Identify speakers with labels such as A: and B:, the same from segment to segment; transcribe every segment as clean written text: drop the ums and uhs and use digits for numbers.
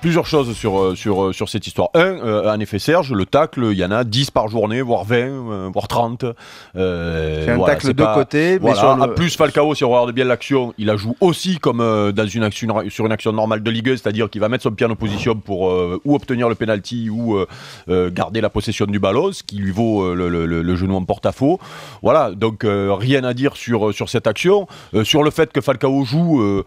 A: Plusieurs choses sur cette histoire. En effet, Serge, le tacle, il y en a 10 par journée, voire 20, voire 30.
B: C'est un tacle de côté.
A: Voilà. En plus, Falcao, si on regarde bien l'action, il la joue aussi comme sur une action normale de Ligue 1, c'est-à-dire qu'il va mettre son pied en opposition pour ou obtenir le penalty ou garder la possession du ballon, ce qui lui vaut le genou en porte-à-faux. Voilà, donc rien à dire sur cette action. Sur le fait que Falcao joue,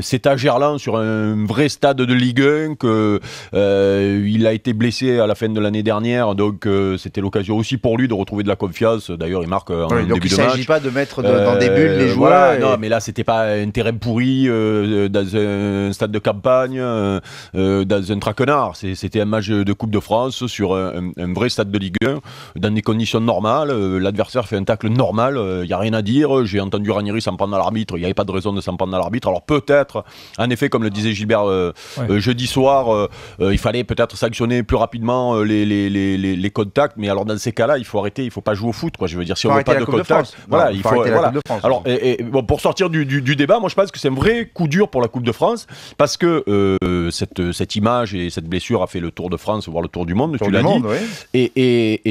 A: c'est à Gerland sur un vrai stade de Ligue 1, qu'il a été blessé à la fin de l'année dernière, donc c'était l'occasion aussi pour lui de retrouver de la confiance. D'ailleurs, il marque en début de match.
B: Donc il ne s'agit pas de mettre dans des bulles les joueurs.
A: Voilà, non, mais là, c'était pas un terrain pourri dans un stade de campagne, dans un traquenard. C'était un match de Coupe de France sur un vrai stade de Ligue 1, dans des conditions normales. L'adversaire fait un tacle normal, il n'y a rien à dire. J'ai entendu Ranieri s'en prendre à l'arbitre, il n'y avait pas de raison de s'en prendre à l'arbitre. Alors peut-être, en effet, comme le disait Gilbert jeudi soir, il fallait peut-être sanctionner plus rapidement les contacts, mais alors dans ces cas-là, il faut arrêter, il ne faut pas jouer au foot, quoi. Je veux dire, si on ne veut pas de contact, voilà, il faut arrêter la Coupe de France. Alors, bon, pour sortir du débat, moi je pense que c'est un vrai coup dur pour la Coupe de France, parce que cette image et cette blessure a fait le tour de France, voire le tour du monde, tu l'as dit. Oui. Et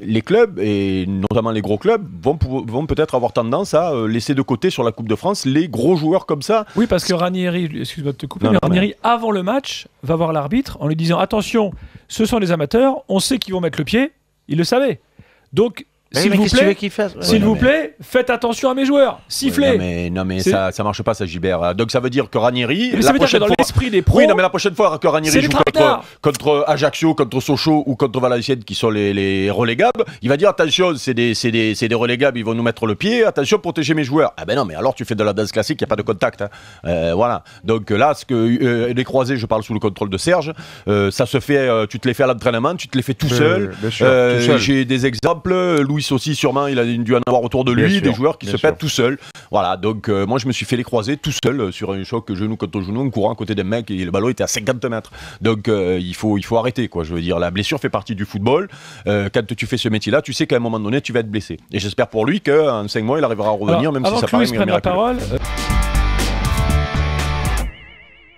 A: les clubs, et notamment les gros clubs, vont peut-être avoir tendance à laisser de côté sur la Coupe de France les gros joueurs comme ça.
C: Oui, parce que Ranieri, excuse-moi de te couper, mais Ranieri, avant le match, va voir l'arbitre en lui disant attention, ce sont des amateurs, on sait qu'ils vont mettre le pied, il le savait. Donc, s'il vous plaît, faites attention à mes joueurs. Sifflez.
A: Oui, non mais ça marche pas, ça, Gilbert. Donc ça veut dire que Ranieri,
C: mais ça veut dire que dans l'esprit des pros,
A: oui, non, mais la prochaine fois que Ranieri joue contre Ajaccio, contre Sochaux ou contre Valenciennes, qui sont les relégables, il va dire attention, c'est des relégables, ils vont nous mettre le pied. Attention, protégez mes joueurs. Ah ben non, mais alors tu fais de la danse classique, il y a pas de contact. Voilà. Donc là, ce que les croisés, je parle sous le contrôle de Serge, ça se fait. Tu te les fais à l'entraînement, tu te les fais tout seul. J'ai des exemples. Louis aussi, sûrement, il a dû en avoir autour de lui, des joueurs qui se pètent tout seuls. Voilà, donc moi je me suis fait les croiser tout seul sur un choc genou contre genou, en courant à côté d'un mec, et le ballon était à 50 mètres. Donc il faut arrêter, quoi. Je veux dire, la blessure fait partie du football. Quand tu fais ce métier-là, tu sais qu'à un moment donné, tu vas être blessé. Et j'espère pour lui qu'en 5 mois, il arrivera à revenir, même si ça paraît miraculeux.